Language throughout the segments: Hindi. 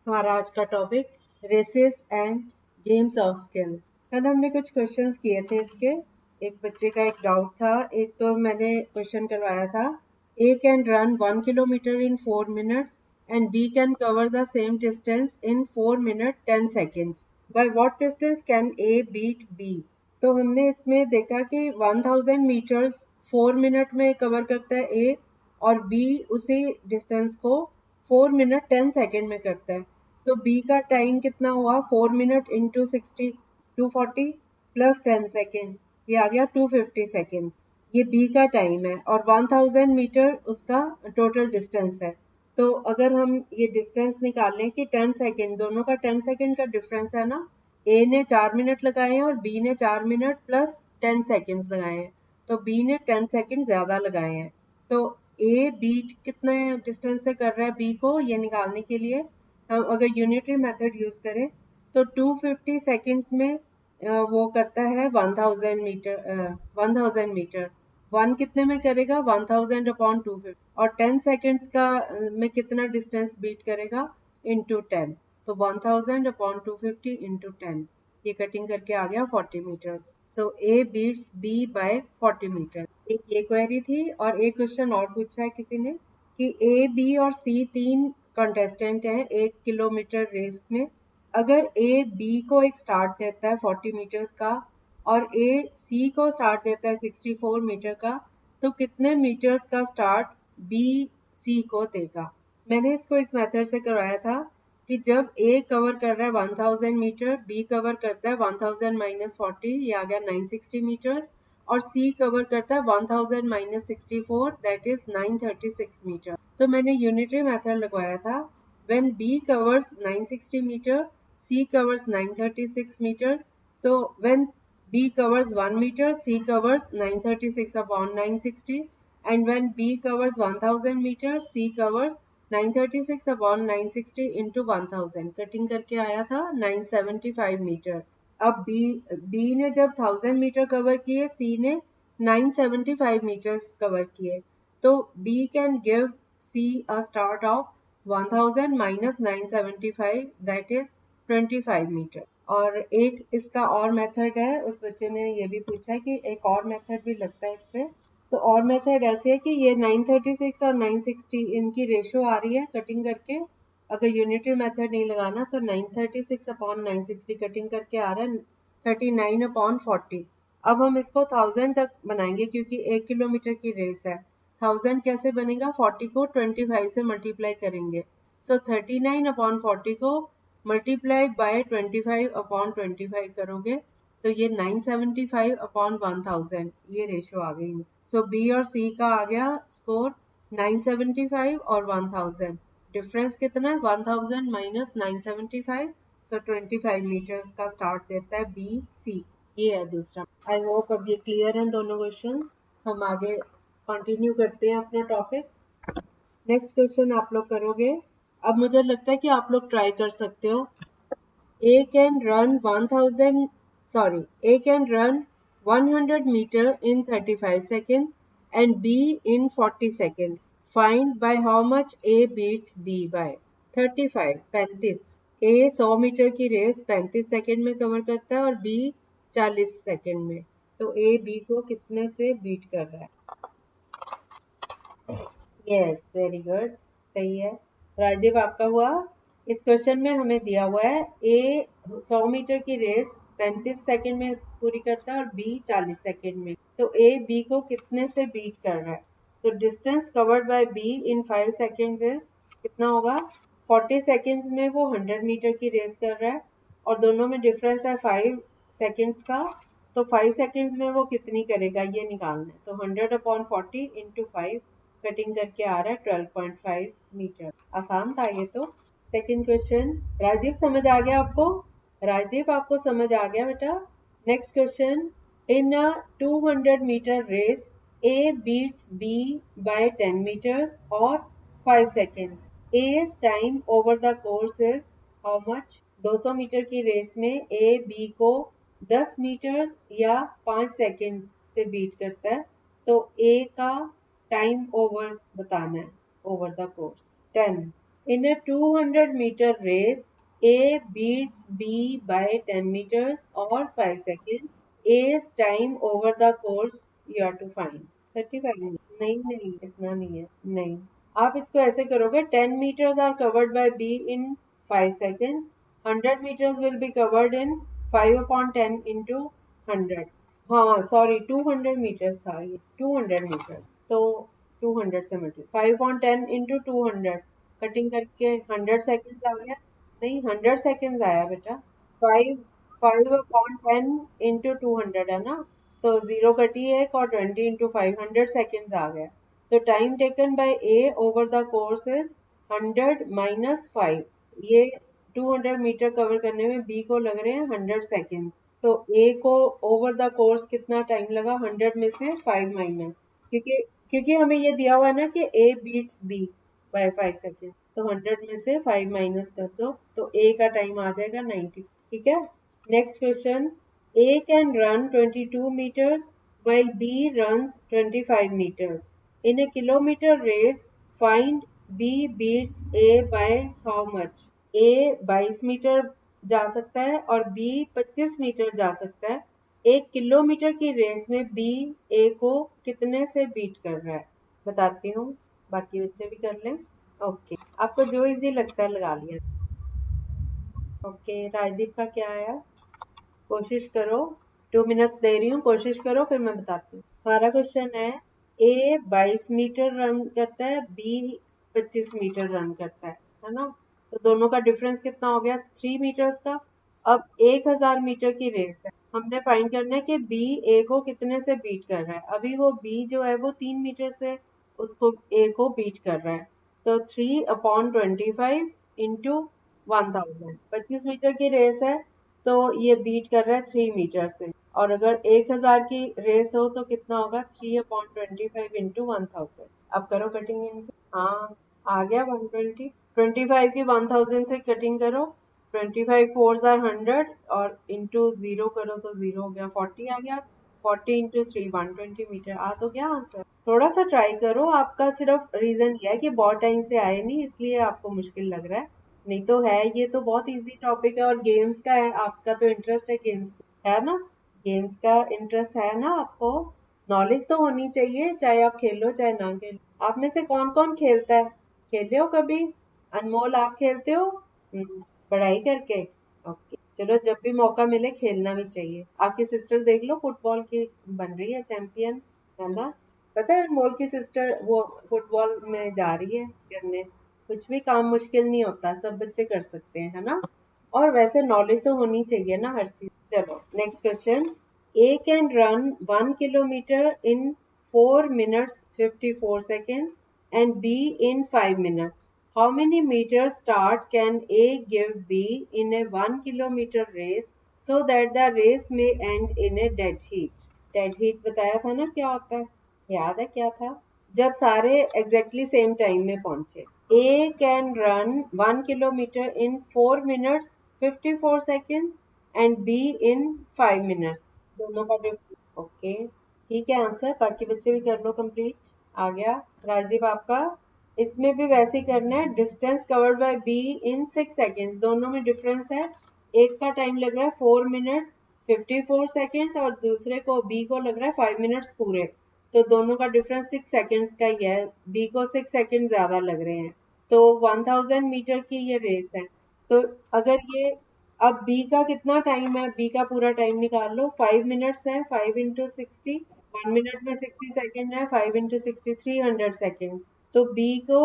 हमारा आज का topic races and games of skill. कल हमने कुछ क्वेश्चंस किए थे इसके। एक बच्चे का एक डाउट था। एक तो मैंने क्वेश्चन करवाया था, A can run 1 kilometre in 4 minutes and B can cover the same distance in 4 minute 10 seconds. By what distance can A beat B? तो हमने इसमें देखा कि 1000 मीटर्स 4 मिनट में कवर करता है ए, और बी उसी डिस्टेंस को 4 मिनट 10 सेकेंड में करता है। तो बी का टाइम कितना हुआ? 4 मिनट इंटू 60 240 प्लस 10 सेकेंड, ये आ गया 250 सेकेंड्स। ये बी का टाइम है और 1000 मीटर उसका टोटल डिस्टेंस है। तो अगर हम ये डिस्टेंस निकालें कि 10 सेकेंड, दोनों का 10 सेकेंड का डिफरेंस है ना, ए ने 4 मिनट लगाए हैं और बी ने 4 मिनट प्लस 10 सेकेंड्स लगाए हैं, तो बी ने 10 सेकेंड ज्यादा लगाए हैं। तो ए बीट कितने डिस्टेंस से कर रहा है बी को, ये निकालने के लिए हम अगर यूनिटरी मेथड यूज करें तो 250 सेकेंड्स में वो करता है 1000 मीटर। 1000 मीटर 1 कितने में करेगा? 1000 अपॉन 250। और 10 सेकेंड्स का में कितना डिस्टेंस बीट करेगा? इंटू 10। तो 1000 अपॉन 250 इंटू 10, ये कटिंग करके आ गया 40 metres. So A beats B by 40 metre. एक ये क्वेरी थी। और एक क्वेश्चन और पूछा है किसी ने कि ए बी और सी 3 कंटेस्टेंट हैं 1 किलोमीटर रेस में। अगर ए बी को एक स्टार्ट देता है 40 मीटर्स का और ए सी को स्टार्ट देता है 64 मीटर का, तो कितने मीटर्स का स्टार्ट बी सी को देगा? मैंने इसको इस मेथड से करवाया था कि जब ए कवर कर रहा है 1000 मीटर, बी कवर करता है 1000 माइनस 40, ये आ गया 960 मीटर्स, और सी कवर करता है 1000 माइनस 64, दैट इज 936 मीटर। तो मैंने यूनिटरी मेथड लगवाया था। When B covers 960 metre, C covers 936 metres, तो when B covers 1 meter, C covers 936 upon 960, and when B covers 1000 meter, C covers 936 upon 960 into 1000। Cutting करके आया था 975 मीटर। अब B ने जब 1000 मीटर कवर किए, C ने 975 मीटर्स कवर किए, तो B can give C a start of 1000 minus 975, that is 25 metre. और एक इसका और मेथड है, उस बच्चे ने ये भी पूछा कि एक और मेथड भी लगता है इस पे। तो और मेथड ऐसे है कि ये 936 और 960 इनकी रेशो आ रही है कटिंग करके। अगर यूनिटरी मेथड नहीं लगाना तो 936 अपॉन 960 कटिंग करके आ रहा है 39 अपॉन 40। अब हम इसको 1000 तक बनाएंगे क्योंकि 1 किलोमीटर की रेस है। 1000 कैसे बनेगा? 40 को 25 से मल्टीप्लाई करेंगे। सो 39 अपॉन 40 को मल्टीप्लाई बाय 25 अपॉन 25 करोगे तो ये 975 अपॉन 1000, ये रेशो आ गई। सो बी और सी का आ गया स्कोर 975 और 1000। डिफरेंस कितना है? 1000 माइनस 975, सो 25 मीटर्स का स्टार्ट देता है बी सी। ये है दूसरा। आई होप अब ये क्लियर है दोनों क्वेश्चंस। हम आगे कंटिन्यू करते हैं अपना टॉपिक। नेक्स्ट क्वेश्चन आप लोग करोगे। अब मुझे लगता है कि आप लोग ट्राई कर सकते हो। A can run 100 meter in 35 seconds and B in 40 seconds. Find by how much A beats B by 35 35। A 100 metre की रेस 35 सेकंड में कवर करता है और B 40 सेकंड में। तो A B को कितने से बीट कर रहा है? यस, वेरी गुड, सही है। राजदीप आपका हुआ। इस क्वेश्चन में हमें दिया हुआ है ए 100 मीटर की रेस 35 सेकंड में पूरी करता है और बी 40 सेकंड में। तो ए बी को कितने से बीट कर रहा है? तो distance covered by be in 5 seconds is कितना होगा? 40 सेकंड्स में वो 100 मीटर की रेस कर रहा है और दोनों में डिफरेंस है 5 सेकंड्स का। तो 5 सेकंड्स में वो कितनी करेगा ये निकालना है। तो 100 अपॉन 40 इंटू 5 कटिंग करके आ रहा है 12.5 मीटर। आसान था ये तो। सेकंड क्वेश्चन, राजदीप समझ आ गया आपको? राजदीप आपको समझ आ गया बेटा? Next question, in a 200 metre race A beats B by 10 meters और 5 seconds. A's time over the course is how much? 200 metre की रेस में ए बी को 10 मीटर्स या 5 सेकंड्स से बीट करता है, तो ए का टाइम ओवर बताना है, over the course 10। In a 200-meter race, A beats B by 10 meters or 5 seconds. A's time over the course you have to find. 35 minutes. नहीं इतना नहीं है. नहीं. आप इसको ऐसे करोगे 10 meters are covered by B in 5 seconds. 100 meters will be covered in 5 upon 10 into 100. हाँ सॉरी 200 meters था ये 200 meters तो 200 से मल्टी 5 upon 10 into 200 कटिंग करके 100 सेकेंड्स आ गया नहीं 100 सेकेंड्स आया बेटा 5 अपॉन 10 इंटू 200 है ना तो 0 कटी है और 20 इंटू 500 सेकेंड्स आ गया तो time taken by A over the course is 100 minus 5 ये 200 मीटर कवर करने में बी को लग रहे हैं 100 सेकेंड्स तो ए को ओवर द कोर्स कितना टाइम लगा 100 में से 5 माइनस क्योंकि हमें ये दिया हुआ है ना कि A beats B by 5 second तो 100 में से 5 माइनस कर दो तो ए का टाइम आ जाएगा 90 ठीक है next question A can run 22 meters while B runs 25 meters in a kilometer race find B beats A by how much A 22 metre जा सकता है और B 25 मीटर जा सकता है 1 किलोमीटर की रेस में B A को कितने से बीट कर रहा है बताती हूँ बाकी बच्चे भी कर लें ओके आपको जो इजी लगता है लगा लिया ओके राजदीप का क्या आया कोशिश करो 2 मिनट्स दे रही हूँ कोशिश करो फिर मैं बताती हूँ हमारा क्वेश्चन है ए 22 मीटर रन करता है बी 25 मीटर रन करता है ना तो दोनों का डिफरेंस कितना हो गया 3 मीटर्स का अब 1000 मीटर की रेस है हमने फाइंड करना है कि बी ए को कितने से बीट कर रहा है अभी वो बी जो है वो 3 मीटर से उसको ए को बीट कर रहा है तो 3 अपॉन 25 इंटू 1000 25 मीटर की रेस है तो ये बीट कर रहा है 3 मीटर से और अगर 1000 की रेस हो तो कितना होगा 3 अपॉन 25 इंटू 1000 अब करो कटिंग इनकी हाँ आ गया 120 25 की 1000 से कटिंग करो 25 फोर्स आर 100 और इंटू 0 करो तो 0 हो गया 40 आ गया 40 इंटू 3 120 मीटर आ तो क्या आंसर थोड़ा सा ट्राई करो आपका सिर्फ रीजन ये है कि बहुत टाइम से आए नहीं इसलिए आपको मुश्किल लग रहा है नहीं तो है ये तो बहुत इजी टॉपिक है और गेम्स का है आपका तो इंटरेस्ट है गेम्स है ना गेम्स का इंटरेस्ट है ना आपको नॉलेज तो होनी चाहिए चाहे आप खेलो चाहे ना खेलो आप में से कौन कौन खेलता है खेले हो कभी अनमोल आप खेलते हो पढ़ाई करके ओके चलो जब भी मौका मिले खेलना भी चाहिए आपकी सिस्टर देख लो फुटबॉल की बन रही है चैंपियन है ना पता है अनमोल की सिस्टर वो फुटबॉल में जा रही है करने कुछ भी काम मुश्किल नहीं होता सब बच्चे कर सकते हैं है ना और वैसे नॉलेज तो होनी चाहिए ना हर चीज चलो next question A can run 1 kilometre in 4 minutes 54 seconds and B in 5 minutes. How many meters start can A give B in a 1 kilometer race so that the race may end in a dead heat? Dead heat बताया था ना क्या होता है याद है क्या था जब सारे exactly same time में पहुंचे A can run 1 kilometer in 4 minutes 54 seconds and B in 5 minutes. दोनों का डिफरेंस ओके ठीक है आंसर बाकी बच्चे भी कर लो कंप्लीट आ गया राजदीप आपका इसमें भी वैसे ही करना है distance covered by be in 6 seconds दोनों में डिफरेंस है एक का टाइम लग रहा है 4 मिनट 54 सेकेंड्स और दूसरे को बी को लग रहा है 5 मिनट्स पूरे तो दोनों का डिफरेंस 6 सेकेंड्स का ही है बी को 6 सेकेंड ज्यादा लग रहे हैं तो 1000 मीटर की ये रेस है तो अगर ये अब बी का कितना टाइम है बी का पूरा टाइम निकाल लो 5 मिनट्स है 5 इंटू 60 1 मिनट में 60 सेकेंड है 5 इंटू 60 300 सेकेंड्स तो बी को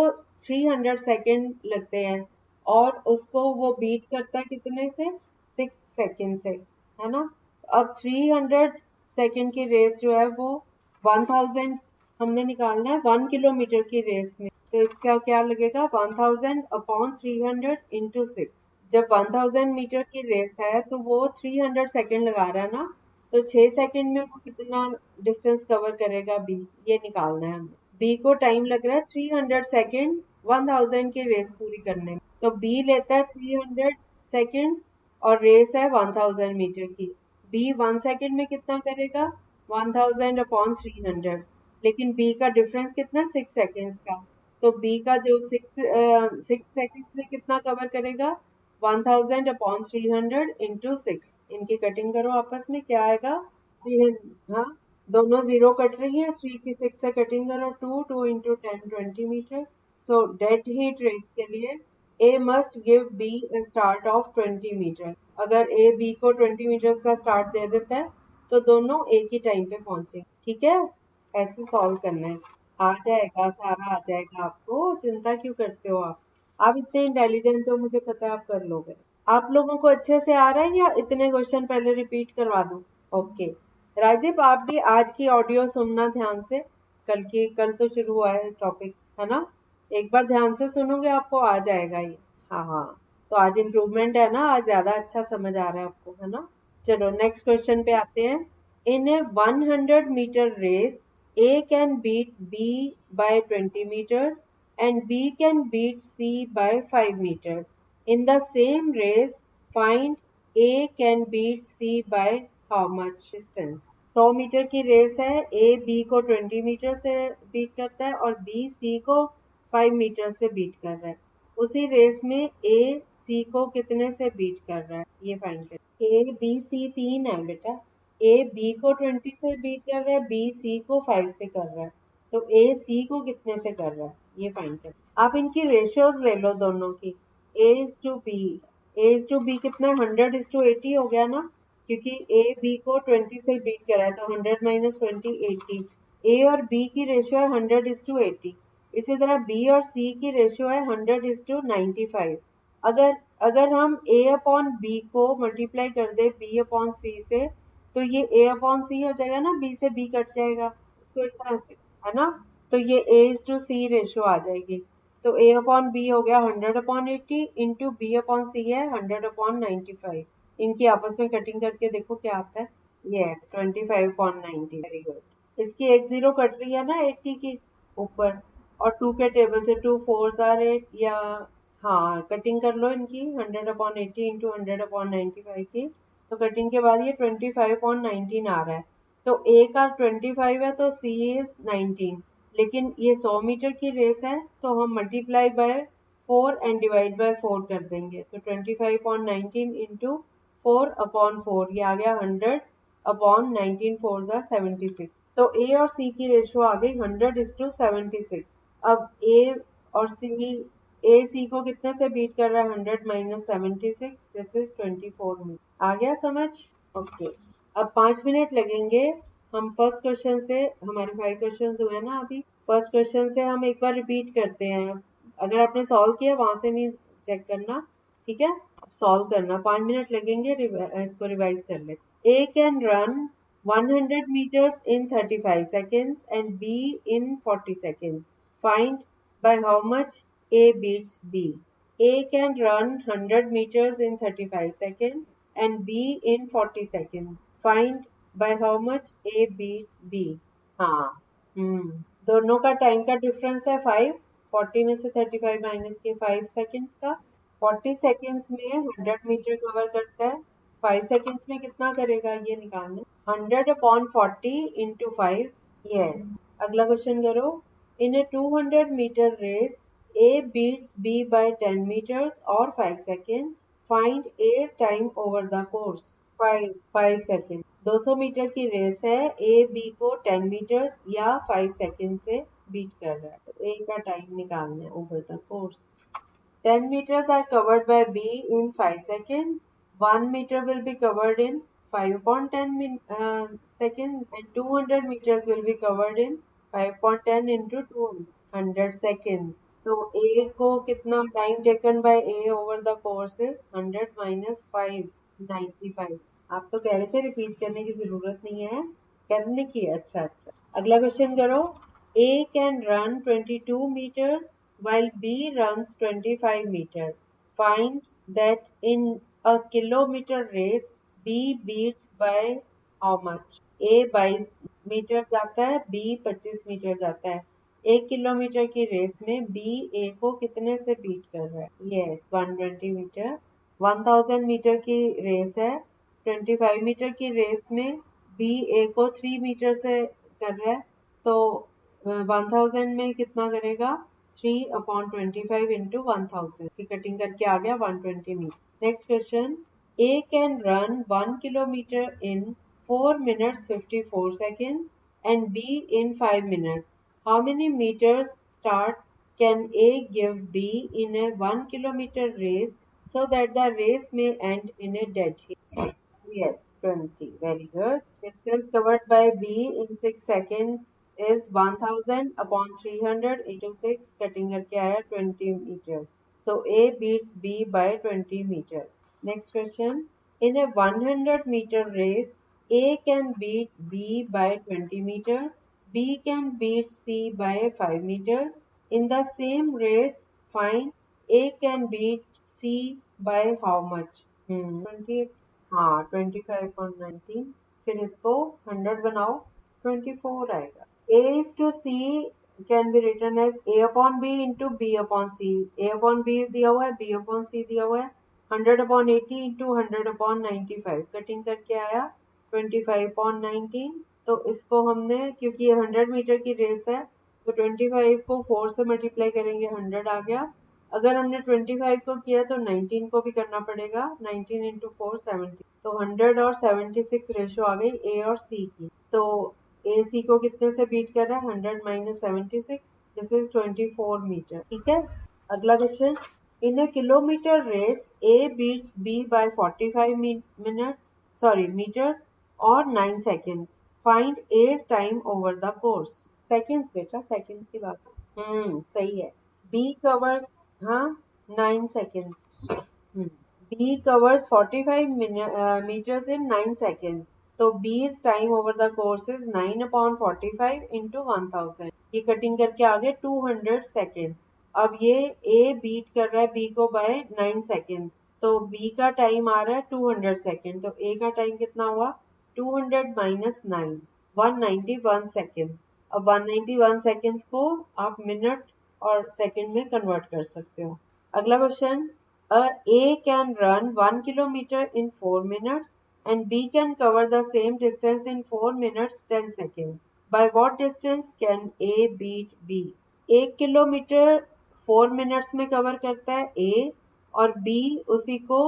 300 सेकेंड लगते हैं और उसको वो बीट करता है कितने से 6 सेकेंड से है ना अब 300 सेकेंड की रेस जो है वो 1000 हमने निकालना है 1 किलोमीटर की रेस में तो इसका क्या लगेगा 1000 अपॉन 300 इंटू 6 जब 1000 मीटर की रेस है तो वो 300 सेकेंड लगा रहा है ना तो 6 सेकेंड में वो कितना डिस्टेंस कवर करेगा बी ये निकालना है हमें बी को टाइम लग रहा है 300 सेकेंड 1000 की रेस पूरी करने में तो बी लेता है 300 सेकेंड्स और रेस है 1000 मीटर की बी 1 सेकेंड में कितना करेगा 1000 अपॉन 300 लेकिन बी का डिफरेंस कितना 6 सेकेंड्स का तो बी का जो 6 सेकंड्स में कितना कवर करेगा, 1000 अपॉन 300 इंटू 6। इनकी कटिंग करो आपस में, क्या आएगा 300। हाँ, दोनों जीरो कट रही है, 3 की 6 से कटिंग करो, 2 into 10 20 metre. So dead heat race के लिए A must give B a start of 20 metre. अगर ए बी को 20 मीटर का स्टार्ट दे देता है तो दोनों एक ही टाइम पे पहुंचेंगे। ठीक है, ऐसे सॉल्व करना है। आ जाएगा, सारा आ जाएगा आपको, चिंता क्यों करते हो आप इतने इंटेलिजेंट हो, मुझे पता है आप कर लोगे। आप लोगों को अच्छे से आ रहा है या इतने क्वेश्चन पहले रिपीट करवा दूं? ओके, राजदीप आप भी आज की ऑडियो सुनना ध्यान से। कल तो शुरू हुआ है टॉपिक, है ना? एक बार ध्यान से सुनोगे आपको आ जाएगा ये। हाँ हाँ, तो आज इम्प्रूवमेंट है ना, आज ज्यादा अच्छा समझ आ रहा है आपको, है ना? चलो नेक्स्ट क्वेश्चन पे आते हैं। In a 100 metre race A can beat B by 20 meters and B can beat C by 5 meters. In the same race, find A can beat C by how much distance? 100 metre की रेस है, A B को 20 मीटर से बीट करता है और B C को 5 मीटर से बीट कर रहा है। उसी रेस में A C को कितने से बीट कर रहा है, ये फाइंड कर। A B C 3 है बेटा, ए बी को 20 से बीट कर रहा है, बी सी को 5 से कर रहा है, तो ए सी को कितने से कर रहा है ये फाइंड कर। आप इनकी रेशियोज ले लो दोनों की, A is to B. A is to B कितना है, 100 इज टू 80 हो गया ना, क्योंकि ए बी को 20 से बीट कर रहा है, तो 100 माइनस 20 80। ए और बी की रेशियो है 100 इज टू 80। इसी तरह बी और सी की रेशियो है 100 इज टू 95। अगर अगर हम ए अपॉन बी को मल्टीप्लाई कर दे बी अपॉन सी से, तो ये a अपॉन सी हो जाएगा ना, b से b कट जाएगा, इसको इस तरह से, है ना? तो ये a is to C ratio आ जाएगी। तो a अपॉन b हो गया 100 upon 80 into b upon C है 100 अपॉन 95। इनकी आपस में कटिंग करके देखो क्या आता है। Yes, 25 upon 90, very good. इसकी एक जीरो कट रही है ना 80 की ऊपर, और 2 के टेबल से 2 4 आर 8, या हाँ कटिंग कर लो इनकी 100 अपॉन 80 इंटू 100 अपॉन 95 की। तो कटिंग के बाद ये 25/19 आ रहा है। तो ए का 25 है तो सी इज 19, लेकिन ये 100 मीटर की रेस है तो हम multiply by 4 and divide by 4 कर देंगे। तो 25/19 इंटू 4 अपॉन 4, ये आ गया 100 अपॉन 19 4 76। तो ए और सी की रेशियो आ गई 100 इज टू 76। अब ए और सी, ए सी को कितने से बीट कर रहा है, 100 माइनस 76, दिस इज 24 मिनट। आ गया समझ? ओके, अब 5 मिनट लगेंगे। हम फर्स्ट क्वेश्चन से, हमारे 5 क्वेश्चन हुए ना अभी, फर्स्ट क्वेश्चन से हम एक बार रिपीट करते हैं। अगर आपने सॉल्व किया वहां से नहीं चेक करना, ठीक है? सॉल्व करना, 5 मिनट लगेंगे, इसको रिवाइज कर ले। ए can run 100 meters in 35 seconds and B in 40 seconds. Find by how much A beats B. A can run 100 meters in 35 seconds and B in 40 seconds. Find by how much A beats B. हाँ, दोनों का टाइम का डिफरेंस है 5। 40 में से 35 माइनस के 5 सेकेंड्स का, 40 सेकेंड्स में 100 मीटर कवर करता है, 5 सेकेंड्स में कितना करेगा ये निकालना। 100 अपॉन 40 इंटू 5। यस, अगला क्वेश्चन करो। In a 200 metre race A beats B by 10 meters or 5 seconds. Find A's time over the course. 5 second. 200 metre की रेस है, A B को 10 मीटर्स या 5 सेकेंड से बीट कर रहा है, तो A का टाइम निकालना है over the course. 10 meters are covered by B in 5 seconds. 1 meter will be covered in 5 upon 10 seconds, and 200 meters will be covered in 5 upon 10 into 200 seconds. तो A को कितना time taken bye A over the course is 100 minus 5, 95। आप तो कह रहे थे रिपीट करने की जरूरत नहीं है, करने की। अच्छा, अगला क्वेश्चन करो। A can run 22 meters while B runs 25 meters. Find that in a kilometer race, B beats by how much? A 22 metre जाता है, B 25 मीटर जाता है। 1 किलोमीटर की रेस में B A को कितने से बीट कर रहा है? Yes, 120 metre. 1000 मीटर की रेस है, 25 मीटर की रेस में B A को 3 मीटर से कर रहा है, तो 1000 में कितना करेगा? 3/25 into 1000 की कटिंग करके आ गया 120 metre. Next question, A can run 1 kilometer in 4 minutes 54 seconds and B in 5 minutes. How many meters start can A give B in a 1 kilometer race so that the race may end in a dead heat? Yes, 20. Very good. Distance covered by B in 6 seconds is 1000 upon 300 into 6, cutting करके आया 20 meters. So A beats B by 20 meters. Next question. In a 100-meter race, A can beat B by 20 meters. B can beat C by 5 meters. In the same race, find A can beat C by how much? 28. हाँ 25/19। फिर इसको 100 बनाओ 24 आएगा। A is to C can be written as A upon B into B upon C। A upon B दिया हुआ है, B upon C दिया हुआ है। 100/80 into 100/95 कटिंग करके आया 25/19। तो इसको हमने, क्योंकि ये 100 मीटर की रेस है, तो 25 को 4 से मल्टीप्लाई करेंगे 100 आ गया। अगर हमने 25 को किया तो 19 को भी करना पड़ेगा। 19 into 4 70। तो 100 और 76 रेशो आ गई ए और सी की। तो ए सी को कितने से बीट कर रहा है? 100 minus 76, दिस इज 24 मीटर। ठीक है, अगला question. In a kilometre race A beats B by 45 meters और 9 seconds. Find A's time over the course. Seconds बेटा, सेकेंड्स की बात। सही है। B covers, हाँ, 9 seconds. B covers 45 meters in 9 seconds. तो B's time over the course is 9/45 into 1000. ये कटिंग करके आगे 200 seconds. अब ये A बीट कर रहा है B को by 9 seconds. तो B का टाइम आ रहा है 200 सेकेंड। तो A का टाइम कितना हुआ? 200 minus 9, 191 seconds. अब 191 seconds को आप मिनट और सेकंड में कन्वर्ट कर सकते हो। अगला question, A can run 1 kilometer in 4 minutes and B can cover the same distance in 4 minutes 10 seconds. By what distance can A beat B? 1 kilometre 4 minutes में कवर करता है A और B उसी को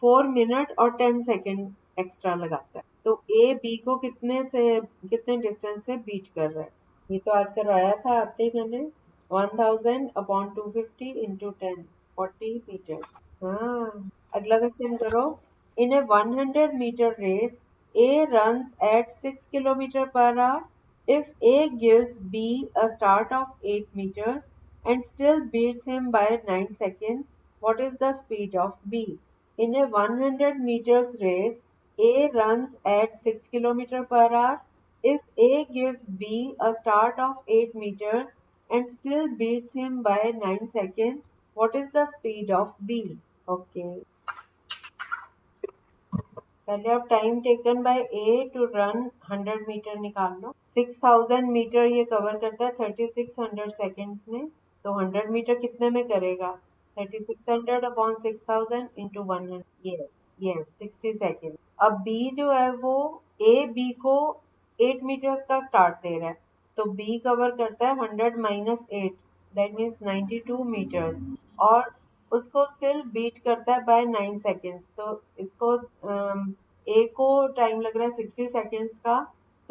4 मिनट और 10 सेकंड एक्स्ट्रा लगाता है। तो A B को कितने डिस्टेंस से बीट कर रहा है? ये तो आज करवाया था आते ही मैंने। 1000/250 into 10, 40 meters. हाँ, अगला क्वेश्चन करो। In a 100-meter race, A runs at 6 kilometer per hour. If A gives B a start of 8 meters and still beats him by 9 seconds, what is the speed of B? In a 100 meters race, A runs at 6 kilometer per hour. If A gives B a start of 8 meters and still beats him by 9 seconds, what is the speed of B? Okay. पहले आप time taken by A to run 100 metre निकाल लो। 6000 मीटर ये कवर करता है 3600 सेकेंड्स में। तो 100 मीटर कितने में करेगा? 3600/6000 into 100। Yes yes, 60 second. अब बी जो है वो ए बी को 8 मीटर्स का स्टार्ट दे रहा है। तो बी कवर करता है 100 minus 8, दैट मीन्स 92 मीटर्स, और उसको स्टिल बीट करता है बाय 9 सेकेंड्स। तो इसको ए को टाइम लग रहा है 60 सेकेंड्स का,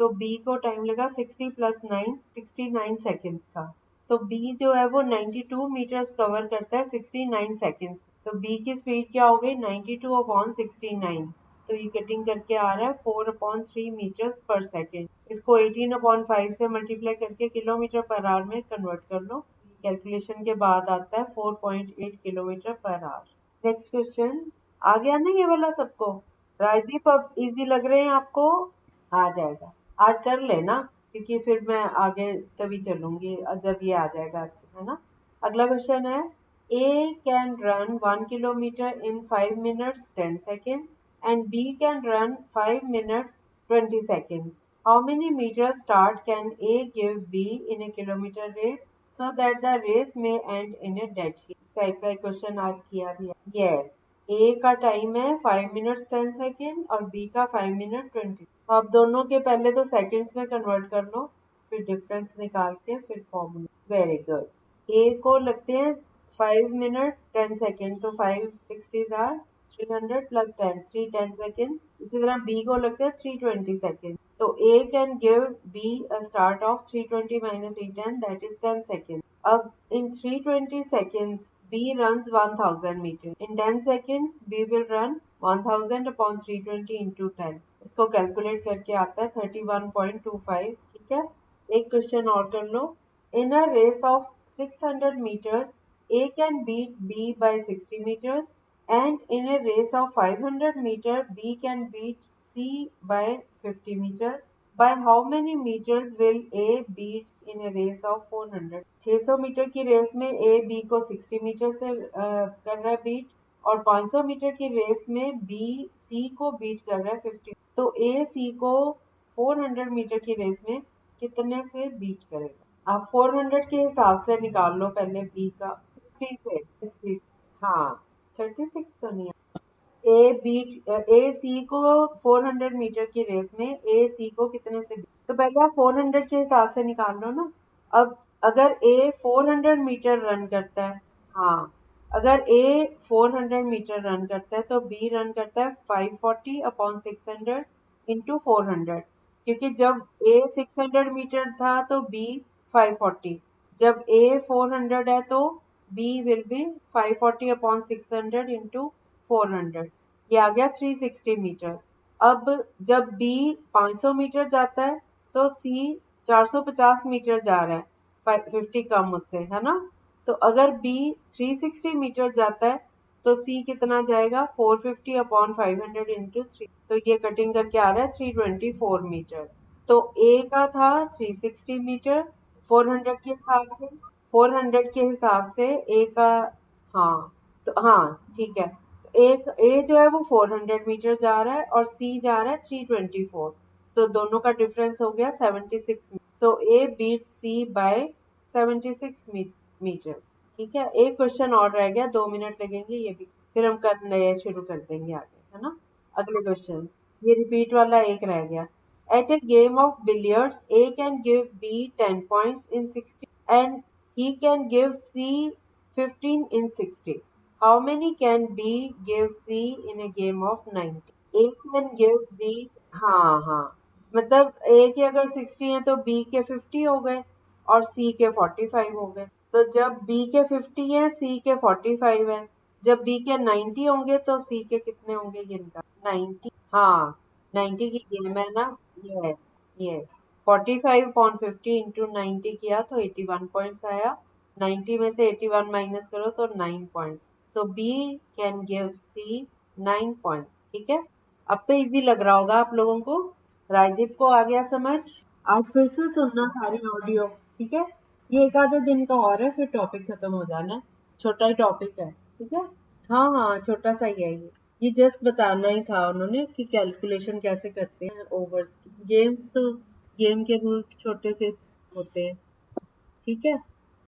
तो बी को टाइम लगा 60 + 9 69 सेकेंड्स का। तो बी जो है वो 92 मीटर्स कवर करता है 69 सेकेंड्स। तो बी की स्पीड क्या हो गई? 92/69। तो ये कटिंग करके आ रहा है 4/3 मीटर्स पर सेकेंड। इसको 18/5 से मल्टीप्लाई करके किलोमीटर पर आवर में कन्वर्ट कर लो। कैलकुलेशन के बाद आता है 4.8 kilometre per hour. Next question, आ गया ना ये वाला सबको? राजदीप, अब इजी लग रहे हैं आपको? आ जाएगा, आज कर लेना, क्योंकि फिर मैं आगे तभी चलूंगी जब ये आ जाएगा अच्छे, है ना। अगला क्वेश्चन है, A can run 1 kilometer in 5 minutes 10 seconds and B can run 5 minutes 20 seconds. How many meters start can A give B in a kilometer race so that the race may end in a dead heat? इस टाइप का क्वेश्चन आज किया भी है। यस, A का टाइम है 5 minutes 10 सेकेंड और B का 5 minutes 20। अब दोनों के पहले तो सेकेंड्स में कन्वर्ट कर लो, फिर डिफरेंस निकाल के फिर फॉर्मूला। Very good. ए को लगते हैं 5 मिनट 10 सेकेंड, तो 5 60s आर 300 प्लस 10 3 सेकेंड्स। इसी तरह बी को लगते हैं 320 सेकेंड, तो A can give B a start of 320 minus 310 that is 10 second. अब इन 320 seconds B runs 1000 meter. In 10 seconds B will run 1000 upon 320 into 10. इसको कैलकुलेट करके आता है 31.25। ठीक है, एक क्वेश्चन और कर लो। In a race of 600 meters, A can beat B by 60 meters, and in a race of 500 meters, B can beat C by 50 meters. By how many meters will A beat in a race of 400? 600 metre की रेस में A B को 60 मीटर से कर रहा है बीट, और 500 मीटर की रेस में B C को बीट कर रहा है 50। तो A C को 400 मीटर की रेस में कितने से बीट करेगा? आप 400 के हिसाब से निकाल लो पहले B का। 60 से हाँ, 36 तो नहीं। ए सी को 400 मीटर की रेस में ए सी को कितने से, तो पहले आप 400 के हिसाब से निकाल लो ना। अब अगर ए 400 मीटर रन करता है, हाँ, अगर ए 400 मीटर रन करता है तो बी रन करता है 540 अपॉन 600 इंटू 400, क्योंकि जब ए 600 मीटर था तो बी 540, जब ए 400 है तो B will be 540 upon 600 into 400, ये आ गया 360 मीटर। अब जब B 500 मीटर जाता है तो C 450 मीटर जा रहा है, 50 कम उससे, है ना। तो अगर B 360 मीटर जाता है तो C कितना जाएगा, 450 अपॉन 500 इंटू 3, तो ये कटिंग करके आ रहा है 324 मीटर। तो A का था 360 मीटर, 400 के हिसाब से, 400 के हिसाब से A का, हाँ, तो हाँ ठीक है, एक ए जो है वो 400 मीटर जा रहा है और सी जा रहा है 324, तो दोनों का डिफरेंस हो गया 76। सो ए बीट सी बाय 76 मीटर्स। ठीक है, एक क्वेश्चन और रह गया, 2 मिनट लगेंगे ये भी, फिर हम कर नए शुरू कर देंगे आगे, है ना। अगले क्वेश्चन, ये रिपीट वाला एक रह गया। At a game of billiards A can give B 10 points in 60 and he can give C 15 in 60. How many can B give C in a game of 90? A can give B, हाँ हाँ, मतलब A के अगर 60 है तो B के 50 हो गए और C के 45 हो गए। तो जब B के 50 है, C के 45 है, जब B के 90 होंगे तो C के कितने होंगे गिनकर? 90, हाँ 90 की गेम है ना। यस यस, 45 अपॉन 50 इंटू 90 किया तो 81 पॉइंट्स आया, 90 में से 81 माइनस करो तो 9 points. So B can give C 9 points. ठीक है, अब तो इजी लग रहा होगा आप लोगों को। राजदीप को आ गया समझ? आज फिर से सुनना सारी ऑडियो, ठीक है। ये एक आधे दिन का और है, फिर टॉपिक खत्म हो जाना है, छोटा ही टॉपिक है, ठीक है। हाँ हाँ, छोटा सा ही है ये जस्ट बताना ही था उन्होंने कि कैलकुलेशन कैसे करते हैं ओवर्स की। गेम्स तो गेम के रूल्स छोटे से होते हैं, ठीक है।